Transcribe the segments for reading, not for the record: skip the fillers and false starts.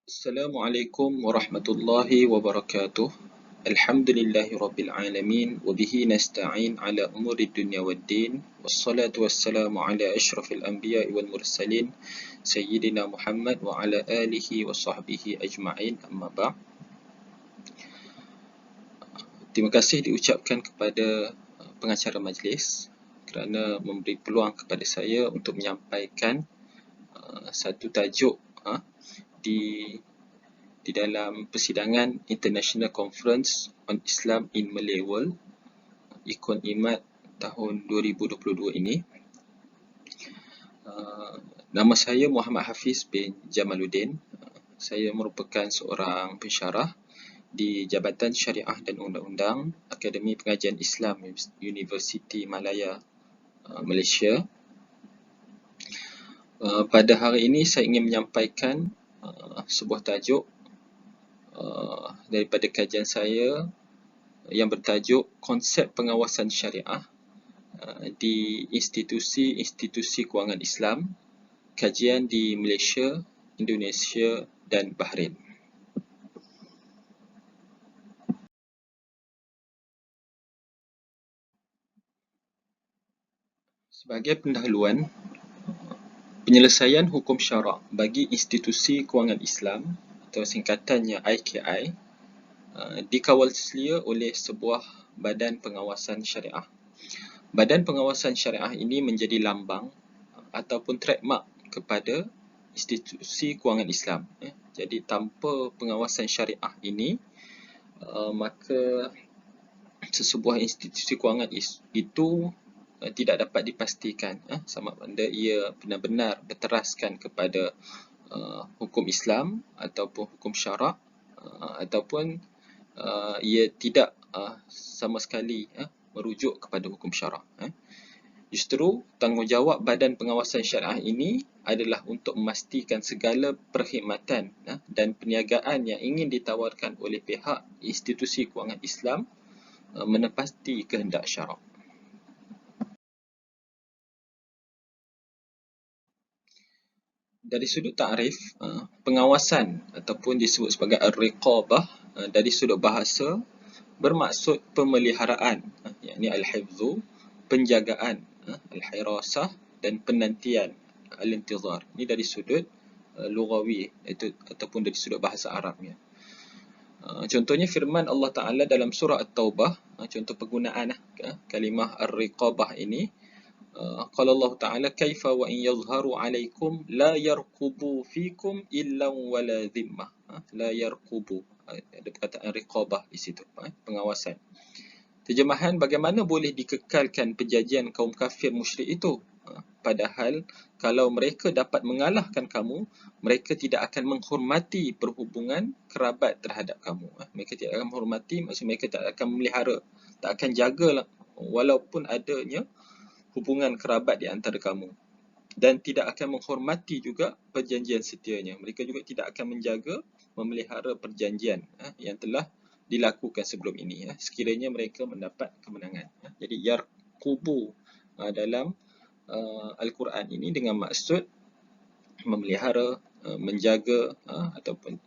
Assalamualaikum warahmatullahi wabarakatuh. Alhamdulillahi rabbil alamin wa bihi nasta'in ala umuri dunya waddin. Wassalatu wassalamu ala asyrafil anbiya'i wal mursalin sayyidina Muhammad wa ala alihi wa sahbihi ajma'in. Amma ba'd. Terima kasih diucapkan kepada pengacara majlis kerana memberi peluang kepada saya untuk menyampaikan satu tajuk di dalam persidangan International Conference on Islam in Malay World ICON IMAD tahun 2022 ini. Nama saya Muhammad Hafiz bin Jamaluddin. Saya merupakan seorang pensyarah di Jabatan Syariah dan Undang-Undang Akademi Pengajian Islam Universiti Malaya, Malaysia. Pada hari ini saya ingin menyampaikan sebuah tajuk daripada kajian saya yang bertajuk Konsep Pengawasan Syariah di institusi-institusi kewangan Islam, kajian di Malaysia, Indonesia dan Bahrain. Sebagai pendahuluan, penyelesaian hukum syarak bagi institusi kewangan Islam atau singkatannya IKI dikawal selia oleh sebuah badan pengawasan syariah. Badan pengawasan syariah ini menjadi lambang ataupun trademark kepada institusi kewangan Islam. Jadi tanpa pengawasan syariah ini, maka sesebuah institusi kewangan itu tidak dapat dipastikan sama ada ia benar-benar berteraskan kepada hukum Islam ataupun hukum syarak ataupun ia tidak sama sekali merujuk kepada hukum syarak. Justru tanggungjawab Badan Pengawasan Syariah ini adalah untuk memastikan segala perkhidmatan dan perniagaan yang ingin ditawarkan oleh pihak institusi kewangan Islam menepati kehendak syarak. Dari sudut takrif, pengawasan ataupun disebut sebagai ar-riqabah dari sudut bahasa bermaksud pemeliharaan, yakni al-hifzu, penjagaan, al-hirasah dan penantian, al-intizar. Ini dari sudut lughawi ataupun dari sudut bahasa Arabnya. Contohnya firman Allah Ta'ala dalam surah At-Taubah, contoh penggunaan kalimah ar-riqabah ini. Qala Allah Ta'ala kaifa wa in yazharu alaikum la yarqubu fikum illa wala dhimmah. La yarqubu, ada perkataan riqabah di situ, pengawasan. Terjemahan, bagaimana boleh dikekalkan perjanjian kaum kafir musyrik itu, padahal kalau mereka dapat mengalahkan kamu, mereka tidak akan menghormati perhubungan kerabat terhadap kamu. Mereka tidak akan menghormati, maksudnya mereka tak akan memelihara, tak akan jaga walaupun adanya hubungan kerabat di antara kamu, dan tidak akan menghormati juga perjanjian setianya. Mereka juga tidak akan menjaga, memelihara perjanjian yang telah dilakukan sebelum ini, sekiranya mereka mendapat kemenangan. Jadi yarqubu dalam Al-Quran ini dengan maksud memelihara, menjaga, ataupun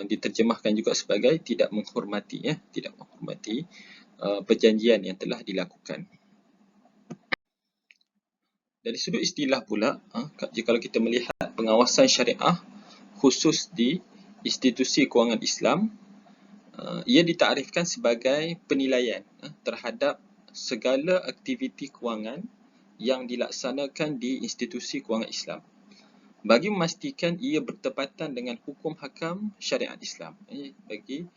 diterjemahkan juga sebagai tidak menghormati, tidak menghormati perjanjian yang telah dilakukan. Dari sudut istilah pula, jika kita melihat pengawasan syariah khusus di institusi kewangan Islam, ia ditakrifkan sebagai penilaian terhadap segala aktiviti kewangan yang dilaksanakan di institusi kewangan Islam bagi memastikan ia bertepatan dengan hukum hakam syariat Islam, bagi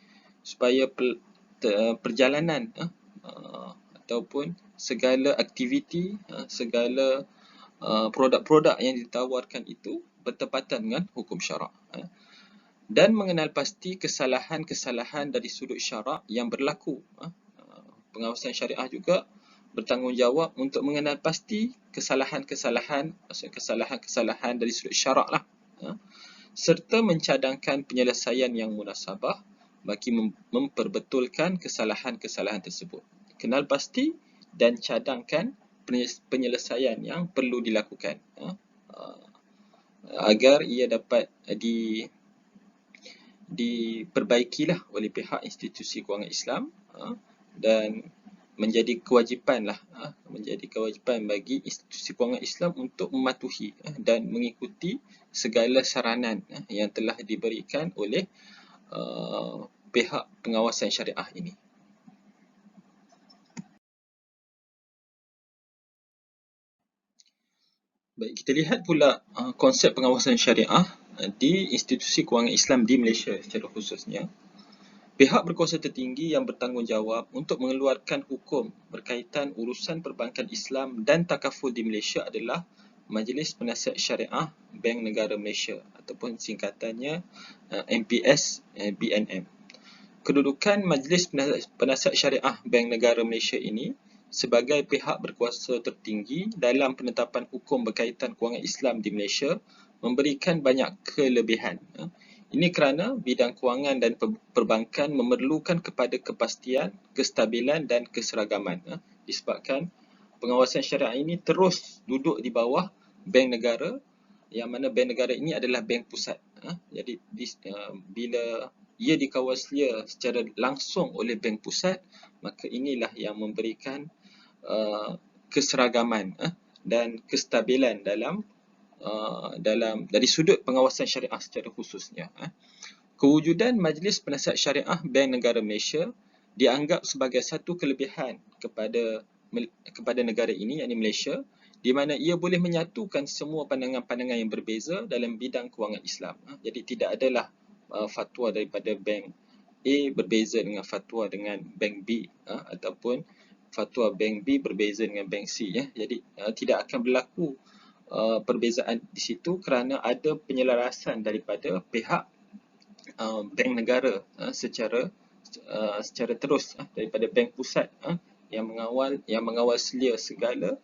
supaya perjalanan ataupun segala aktiviti, segala produk-produk yang ditawarkan itu bertepatan dengan hukum syarak, dan mengenal pasti kesalahan-kesalahan dari sudut syarak yang berlaku. Pengawasan syariah juga bertanggungjawab untuk mengenal pasti kesalahan-kesalahan, maksudnya kesalahan-kesalahan dari sudut syarak lah, serta mencadangkan penyelesaian yang munasabah bagi memperbetulkan kesalahan-kesalahan tersebut. Kenal pasti dan cadangkan penyelesaian yang perlu dilakukan agar ia dapat diperbaikilah oleh pihak institusi kewangan Islam, dan menjadi kewajipan bagi institusi kewangan Islam untuk mematuhi dan mengikuti segala saranan yang telah diberikan oleh pihak pengawasan syariah ini. Baik, kita lihat pula konsep pengawasan syariah di institusi kewangan Islam di Malaysia secara khususnya. Pihak berkuasa tertinggi yang bertanggungjawab untuk mengeluarkan hukum berkaitan urusan perbankan Islam dan takaful di Malaysia adalah Majlis Penasihat Syariah Bank Negara Malaysia ataupun singkatannya MPS BNM. Kedudukan Majlis Penasihat Syariah Bank Negara Malaysia ini sebagai pihak berkuasa tertinggi dalam penetapan hukum berkaitan kewangan Islam di Malaysia memberikan banyak kelebihan. Ini kerana bidang kewangan dan perbankan memerlukan kepada kepastian, kestabilan dan keseragaman. Disebabkan pengawasan syariah ini terus duduk di bawah bank negara, yang mana bank negara ini adalah bank pusat. Jadi bila ia dikawal secara langsung oleh bank pusat, maka inilah yang memberikan keseragaman dan kestabilan dari sudut pengawasan syariah secara khususnya. Kewujudan Majlis Penasihat Syariah Bank Negara Malaysia dianggap sebagai satu kelebihan kepada negara ini, yakni Malaysia, di mana ia boleh menyatukan semua pandangan-pandangan yang berbeza dalam bidang kewangan Islam. Jadi tidak adalah fatwa daripada bank A berbeza dengan fatwa dengan bank B, ataupun fatwa bank B berbeza dengan bank C. Jadi tidak akan berlaku perbezaan di situ kerana ada penyelarasan daripada pihak bank negara secara terus daripada bank pusat yang mengawal selia segala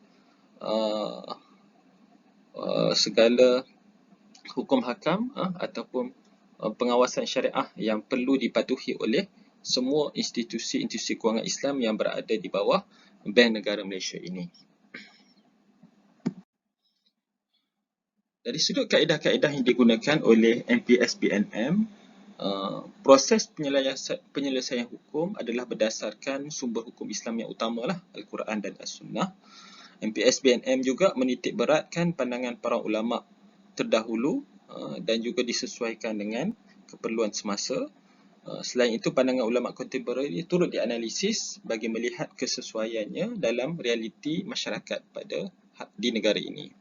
hukum hakam ataupun pengawasan syariah yang perlu dipatuhi oleh semua institusi kewangan Islam yang berada di bawah Bank Negara Malaysia ini. Dari sudut kaedah-kaedah yang digunakan oleh MPS BNM, proses penyelesaian hukum adalah berdasarkan sumber hukum Islam yang utamalah, Al-Quran dan As-Sunnah. MPS BNM juga menitik beratkan pandangan para ulama terdahulu dan juga disesuaikan dengan keperluan semasa. Selain itu, pandangan ulama kontemporari turut dianalisis bagi melihat kesesuaiannya dalam realiti masyarakat di negara ini.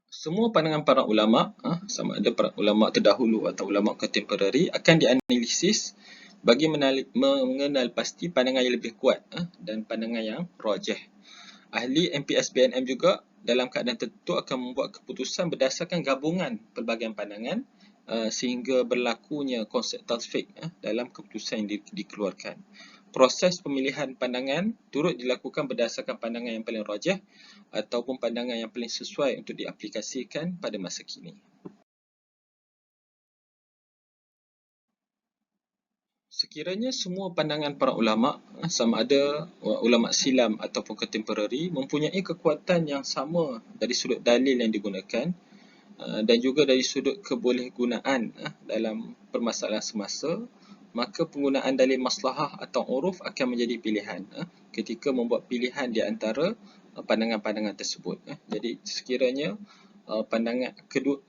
Semua pandangan para ulama, sama ada para ulama terdahulu atau ulama kontemporari, akan dianalisis bagi mengenal pasti pandangan yang lebih kuat dan pandangan yang rajih. Ahli MPS BNM juga dalam keadaan tertentu akan membuat keputusan berdasarkan gabungan pelbagai pandangan sehingga berlakunya konsep tasfiq dalam keputusan yang dikeluarkan. Proses pemilihan pandangan turut dilakukan berdasarkan pandangan yang paling rajih ataupun pandangan yang paling sesuai untuk diaplikasikan pada masa kini. Sekiranya semua pandangan para ulama, sama ada ulama silam ataupun kontemporari, mempunyai kekuatan yang sama dari sudut dalil yang digunakan dan juga dari sudut kebolehgunaan dalam permasalahan semasa, maka penggunaan dalil maslahah atau uruf akan menjadi pilihan ketika membuat pilihan di antara pandangan-pandangan tersebut. Jadi sekiranya pandangan kedua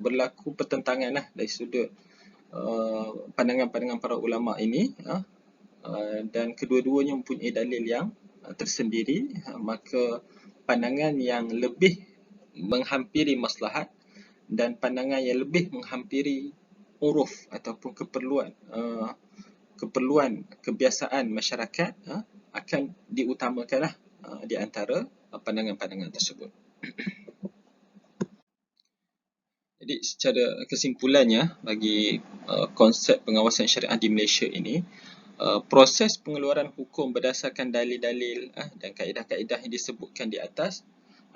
berlaku pertentangan dari sudut pandangan-pandangan para ulama ini dan kedua-duanya mempunyai dalil yang tersendiri, maka pandangan yang lebih menghampiri maslahat dan pandangan yang lebih menghampiri uruf ataupun keperluan kebiasaan masyarakat akan diutamakanlah di antara pandangan-pandangan tersebut. Jadi secara kesimpulannya, bagi konsep pengawasan syariah di Malaysia ini, proses pengeluaran hukum berdasarkan dalil-dalil dan kaedah-kaedah yang disebutkan di atas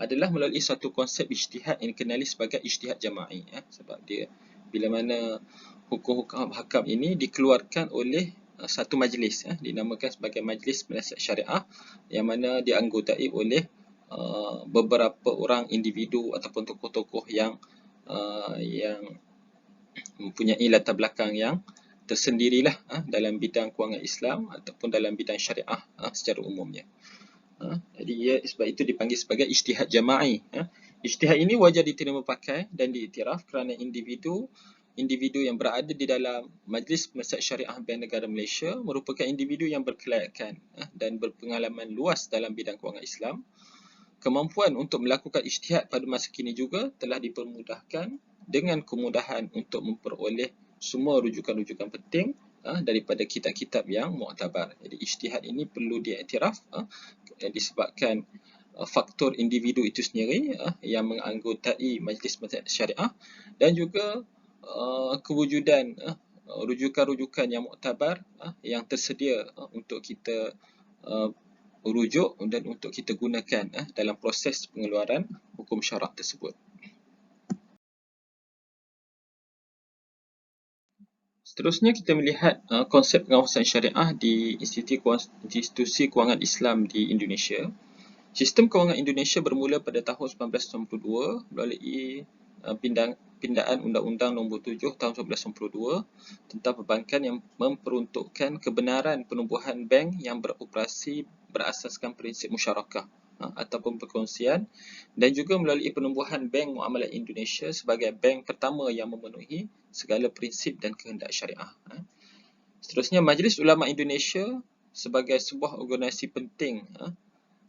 adalah melalui satu konsep ijtihad yang dikenali sebagai ijtihad jama'i. Sebab dia bila mana hukum-hukum hakam ini dikeluarkan oleh satu majlis, dinamakan sebagai Majlis Penasihat Syariah, yang mana dianggotai oleh beberapa orang individu ataupun tokoh-tokoh yang mempunyai latar belakang yang tersendirilah dalam bidang kewangan Islam ataupun dalam bidang syariah secara umumnya. Jadi sebab itu dipanggil sebagai ijtihad jama'i. Ijtihad ini wajar diterima pakai dan diiktiraf kerana individu yang berada di dalam Majlis Penasihat Syariah Bank Negara Malaysia merupakan individu yang berkelayakan dan berpengalaman luas dalam bidang kewangan Islam. Kemampuan untuk melakukan ijtihad pada masa kini juga telah dipermudahkan dengan kemudahan untuk memperoleh semua rujukan-rujukan penting daripada kitab-kitab yang muktabar. Jadi ijtihad ini perlu diiktiraf disebabkan faktor individu itu sendiri yang menganggotai Majlis Penasihat Syariah dan juga kewujudan rujukan-rujukan yang muktabar yang tersedia untuk kita rujuk dan untuk kita gunakan dalam proses pengeluaran hukum syarak tersebut. Seterusnya kita melihat konsep pengawasan syariah di institusi kewangan Islam di Indonesia. Sistem kewangan Indonesia bermula pada tahun 1992 melalui pindaan Undang-Undang Nombor 7 tahun 1992 tentang perbankan yang memperuntukkan kebenaran penubuhan bank yang beroperasi berasaskan prinsip musyarakah ataupun perkongsian dan juga melalui penubuhan Bank Muamalat Indonesia sebagai bank pertama yang memenuhi segala prinsip dan kehendak syariah. Seterusnya, Majlis Ulama Indonesia sebagai sebuah organisasi penting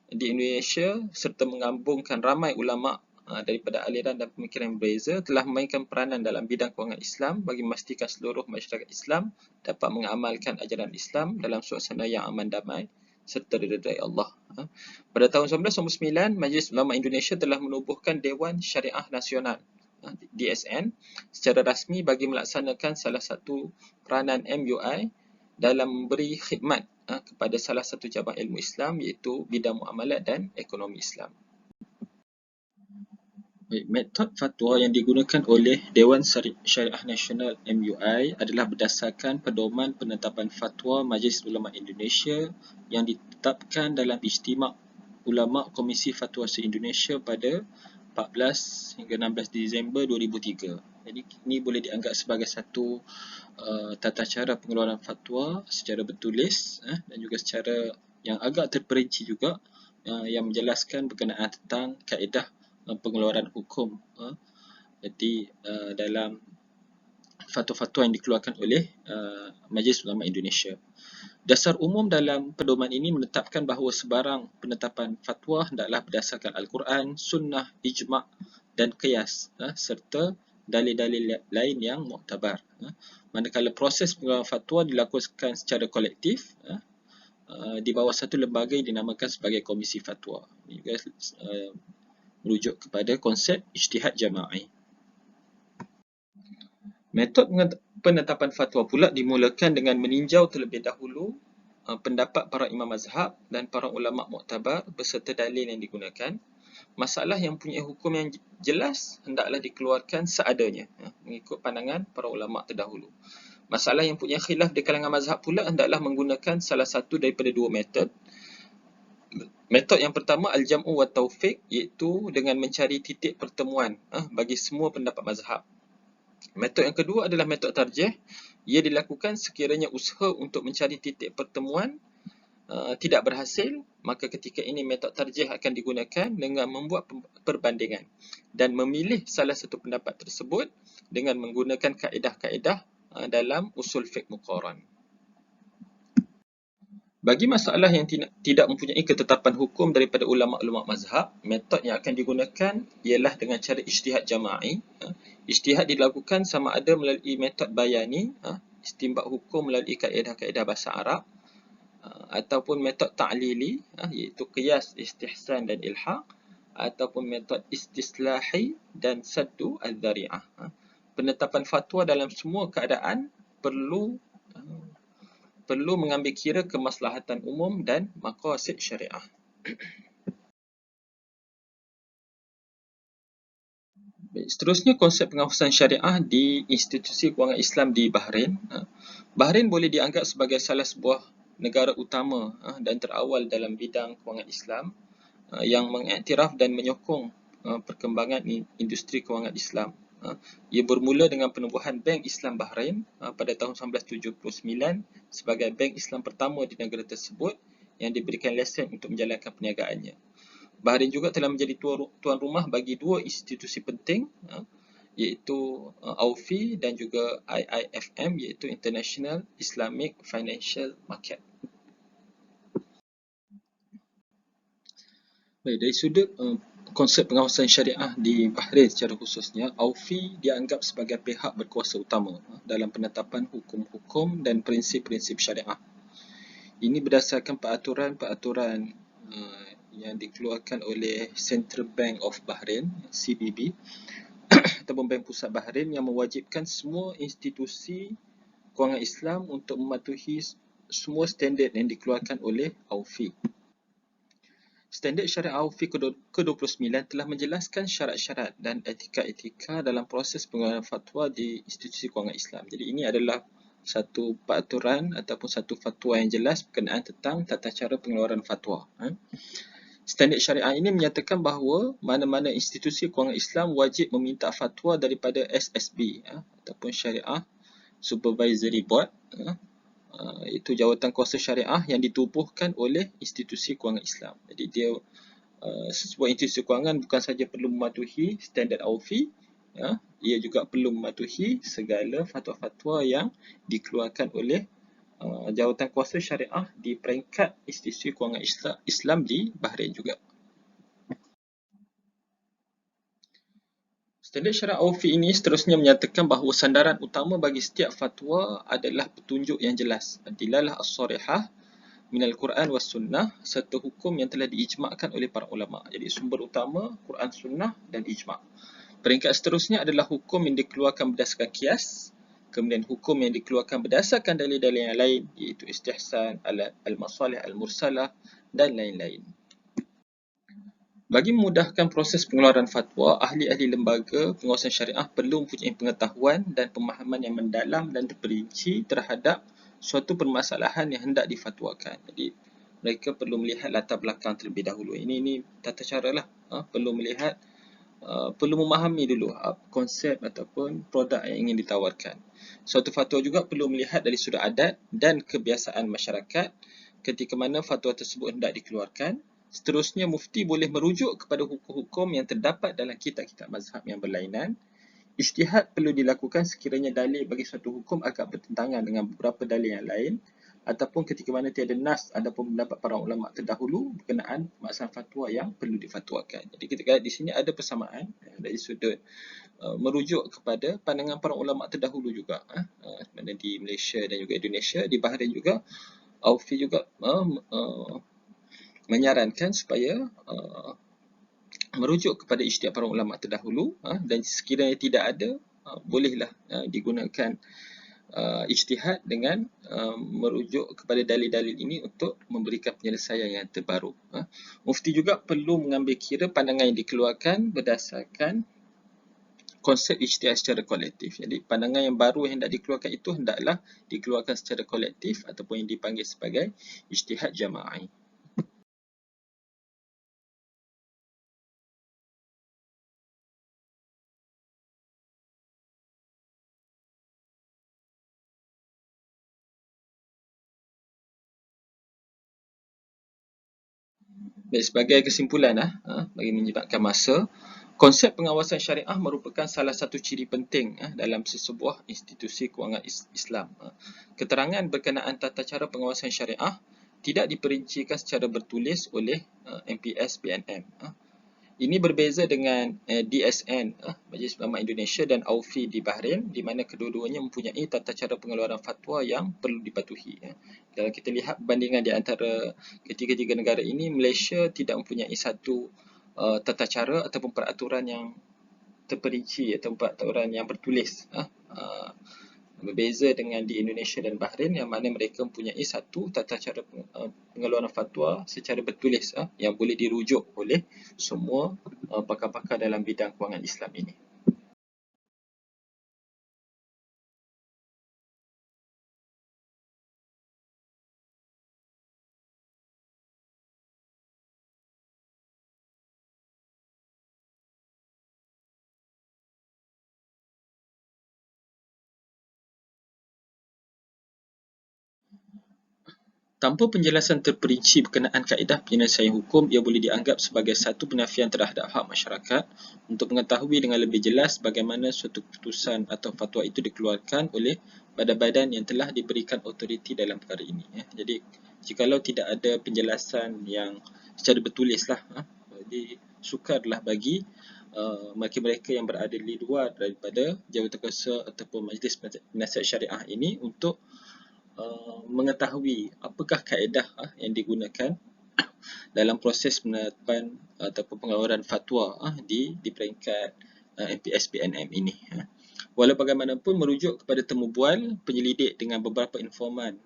di Indonesia serta menggabungkan ramai ulama daripada aliran dan pemikiran yang berbeza telah memainkan peranan dalam bidang kewangan Islam bagi memastikan seluruh masyarakat Islam dapat mengamalkan ajaran Islam dalam suasana yang aman damai serta diredai Allah. Pada tahun 1999, Majlis Ulama Indonesia telah menubuhkan Dewan Syariah Nasional DSN secara rasmi bagi melaksanakan salah satu peranan MUI dalam memberi khidmat kepada salah satu cabang ilmu Islam iaitu bidang muamalat dan ekonomi Islam. Metod fatwa yang digunakan oleh Dewan Syariah Nasional MUI adalah berdasarkan pedoman penetapan fatwa Majlis Ulama Indonesia yang ditetapkan dalam Ijtima' Ulama Komisi Fatwa se-Indonesia pada 14 hingga 16 Disember 2003. Jadi ini boleh dianggap sebagai satu tata cara pengeluaran fatwa secara bertulis dan juga secara yang agak terperinci juga yang menjelaskan berkenaan tentang kaedah pengeluaran hukum dalam fatwa-fatwa yang dikeluarkan oleh Majlis Ulama Indonesia. Dasar umum dalam pedoman ini menetapkan bahawa sebarang penetapan fatwa hendaklah berdasarkan Al-Quran, Sunnah, Ijma' dan Qiyas serta dalil-dalil lain yang muktabar. Manakala proses pengeluaran fatwa dilakukan secara kolektif di bawah satu lembaga yang dinamakan sebagai Komisi Fatwa. Ini juga merujuk kepada konsep ijtihad jama'i. Metod penetapan fatwa pula dimulakan dengan meninjau terlebih dahulu pendapat para imam mazhab dan para ulama' muktabar beserta dalil yang digunakan. Masalah yang punya hukum yang jelas hendaklah dikeluarkan seadanya mengikut pandangan para ulama' terdahulu. Masalah yang punya khilaf di kalangan mazhab pula hendaklah menggunakan salah satu daripada dua metod. Metod yang pertama al-jam'u wa taufiq iaitu dengan mencari titik pertemuan bagi semua pendapat mazhab. Metod yang kedua adalah metod tarjih. Ia dilakukan sekiranya usaha untuk mencari titik pertemuan tidak berhasil, maka ketika ini metod tarjih akan digunakan dengan membuat perbandingan dan memilih salah satu pendapat tersebut dengan menggunakan kaedah-kaedah dalam usul fiqh muqaran. Bagi masalah yang tidak mempunyai ketetapan hukum daripada ulama'-ulama' mazhab, metod yang akan digunakan ialah dengan cara ijtihad jama'i. Ijtihad dilakukan sama ada melalui metod bayani, istinbat hukum melalui kaedah-kaedah bahasa Arab, ataupun metod ta'lili, iaitu qiyas, istihsan dan ilhaq, ataupun metod istislahi dan saddu al-dhari'ah. Penetapan fatwa dalam semua keadaan perlu mengambil kira kemaslahatan umum dan maqasid syariah. Seterusnya, konsep pengawasan syariah di institusi kewangan Islam di Bahrain. Bahrain boleh dianggap sebagai salah sebuah negara utama dan terawal dalam bidang kewangan Islam yang mengiktiraf dan menyokong perkembangan industri kewangan Islam Ia bermula dengan penubuhan Bank Islam Bahrain pada tahun 1979 sebagai bank Islam pertama di negara tersebut yang diberikan lesen untuk menjalankan perniagaannya. Bahrain juga telah menjadi tuan rumah bagi dua institusi penting, iaitu AUFI dan juga IIFM, iaitu International Islamic Financial Market. Baik, dari sudut konsep pengawasan syariah di Bahrain secara khususnya, AUFI dianggap sebagai pihak berkuasa utama dalam penetapan hukum-hukum dan prinsip-prinsip syariah. Ini berdasarkan peraturan-peraturan yang dikeluarkan oleh Central Bank of Bahrain, CBB, ataupun Bank Pusat Bahrain, yang mewajibkan semua institusi kewangan Islam untuk mematuhi semua standard yang dikeluarkan oleh AUFI. Standard Syariah AUFI ke-29 telah menjelaskan syarat-syarat dan etika-etika dalam proses pengeluaran fatwa di institusi kewangan Islam. Jadi ini adalah satu peraturan ataupun satu fatwa yang jelas berkenaan tentang tata cara pengeluaran fatwa. Standard Syariah ini menyatakan bahawa mana-mana institusi kewangan Islam wajib meminta fatwa daripada SSB ataupun Syariah Supervisory Board, itu jawatan kuasa syariah yang ditubuhkan oleh institusi kewangan Islam. Jadi dia sebuah institusi kewangan bukan sahaja perlu mematuhi standard AUFI, ia juga perlu mematuhi segala fatwa-fatwa yang dikeluarkan oleh jawatan kuasa syariah di peringkat institusi kewangan Islam di Bahrain juga. Standard Syariah AUFI ini seterusnya menyatakan bahawa sandaran utama bagi setiap fatwa adalah petunjuk yang jelas, dilalah as-sarihah minal Quran was sunnah, serta hukum yang telah diijma'kan oleh para ulama. Jadi sumber utama Quran, sunnah dan ijma'. Peringkat seterusnya adalah hukum yang dikeluarkan berdasarkan kias, kemudian hukum yang dikeluarkan berdasarkan dalil-dalil yang lain, iaitu istihsan, al-masalih al-mursalah dan lain-lain. Bagi memudahkan proses pengeluaran fatwa, ahli-ahli lembaga pengawasan syariah perlu mempunyai pengetahuan dan pemahaman yang mendalam dan terperinci terhadap suatu permasalahan yang hendak difatwakan. Jadi mereka perlu melihat latar belakang terlebih dahulu. Ini tata cara lah. Perlu melihat, perlu memahami dulu konsep ataupun produk yang ingin ditawarkan. Suatu fatwa juga perlu melihat dari sudut adat dan kebiasaan masyarakat ketika mana fatwa tersebut hendak dikeluarkan. Seterusnya, mufti boleh merujuk kepada hukum-hukum yang terdapat dalam kitab-kitab mazhab yang berlainan. Ijtihad perlu dilakukan sekiranya dalil bagi suatu hukum agak bertentangan dengan beberapa dalil yang lain, ataupun ketika mana tiada nas ataupun pendapat para ulama terdahulu berkenaan masalah fatwa yang perlu difatwakan. Jadi kita lihat di sini ada persamaan dari sudut merujuk kepada pandangan para ulama terdahulu juga, mana di Malaysia dan juga Indonesia, di Bahrain juga. AUFI juga menyarankan supaya merujuk kepada ijtihad para ulama terdahulu, dan sekiranya tidak ada, bolehlah digunakan ijtihad dengan merujuk kepada dalil-dalil ini untuk memberikan penyelesaian yang terbaru. Mufti juga perlu mengambil kira pandangan yang dikeluarkan berdasarkan konsep ijtihad secara kolektif. Jadi pandangan yang baru yang hendak dikeluarkan itu hendaklah dikeluarkan secara kolektif ataupun yang dipanggil sebagai ijtihad jama'i. Baik, sebagai kesimpulan, bagi menjimatkan masa, konsep pengawasan syariah merupakan salah satu ciri penting dalam sesebuah institusi kewangan Islam. Keterangan berkenaan tata cara pengawasan syariah tidak diperincikan secara bertulis oleh MPS BNM. Ini berbeza dengan DSN, Majlis Ulama Indonesia, dan AUFI di Bahrain, di mana kedua-duanya mempunyai tata cara pengeluaran fatwa yang perlu dipatuhi. Kalau kita lihat perbandingan di antara ketiga-tiga negara ini, Malaysia tidak mempunyai satu tata cara ataupun peraturan yang terperinci atau peraturan yang bertulis. Berbeza dengan di Indonesia dan Bahrain, yang mana mereka mempunyai satu tata cara pengeluaran fatwa secara bertulis yang boleh dirujuk oleh semua pakar-pakar dalam bidang kewangan Islam ini. Tanpa penjelasan terperinci berkenaan kaedah penyelesaian hukum, ia boleh dianggap sebagai satu penafian terhadap hak masyarakat untuk mengetahui dengan lebih jelas bagaimana suatu keputusan atau fatwa itu dikeluarkan oleh badan-badan yang telah diberikan autoriti dalam perkara ini. Jadi, jikalau tidak ada penjelasan yang secara bertulislah, disukarlah bagi mereka-mereka yang berada di luar daripada jawatan ataupun majlis penasihat syariah ini untuk mengetahui apakah kaedah yang digunakan dalam proses penetapan ataupun pengeluaran fatwa di peringkat MPS BNM ini. Walau bagaimanapun, merujuk kepada temu bual penyelidik dengan beberapa informan,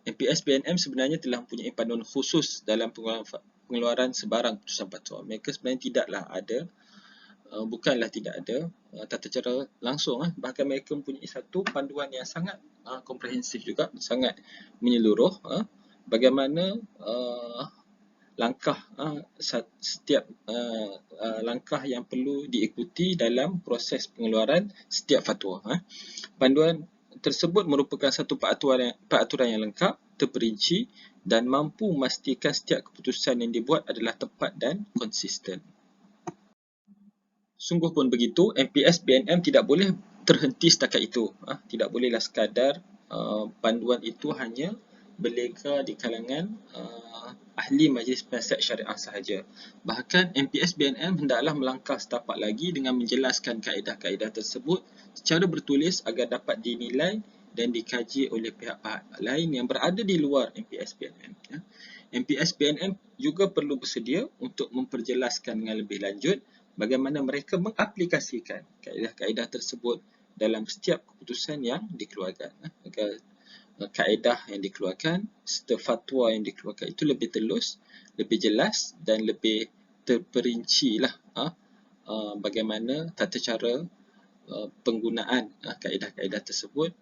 MPS BNM sebenarnya telah mempunyai panduan khusus dalam pengeluaran sebarang keputusan fatwa. Mereka sebenarnya tidaklah ada, bukanlah tidak ada tata cara langsung, bahkan mereka mempunyai satu panduan yang sangat komprehensif juga, sangat menyeluruh, bagaimana langkah setiap langkah yang perlu diikuti dalam proses pengeluaran setiap fatwa. Panduan tersebut merupakan satu peraturan yang lengkap, terperinci dan mampu memastikan setiap keputusan yang dibuat adalah tepat dan konsisten. Sungguh pun begitu, MPS BNM tidak boleh terhenti setakat itu. Tidak bolehlah sekadar panduan itu hanya berlega di kalangan ahli majlis penasihat syariah sahaja. Bahkan MPS BNM hendaklah melangkah setapak lagi dengan menjelaskan kaedah-kaedah tersebut secara bertulis agar dapat dinilai dan dikaji oleh pihak-pihak lain yang berada di luar MPS BNM. MPS BNM juga perlu bersedia untuk memperjelaskan dengan lebih lanjut bagaimana mereka mengaplikasikan kaedah-kaedah tersebut dalam setiap keputusan yang dikeluarkan, agar kaedah yang dikeluarkan serta fatwa yang dikeluarkan itu lebih telus, lebih jelas dan lebih terperinci bagaimana tata cara penggunaan kaedah-kaedah tersebut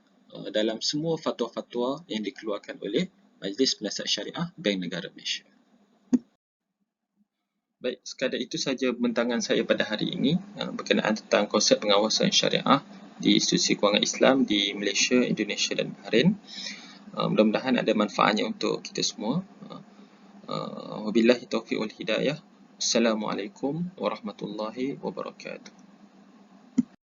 dalam semua fatwa-fatwa yang dikeluarkan oleh Majlis Penasihat Syariah Bank Negara Malaysia. Baik, sekadar itu sahaja bentangan saya pada hari ini berkenaan tentang konsep pengawasan syariah di institusi kewangan Islam di Malaysia, Indonesia dan Bahrain. Mudah-mudahan ada manfaatnya untuk kita semua. Wabillahi taufiq wal hidayah. Assalamualaikum warahmatullahi wabarakatuh.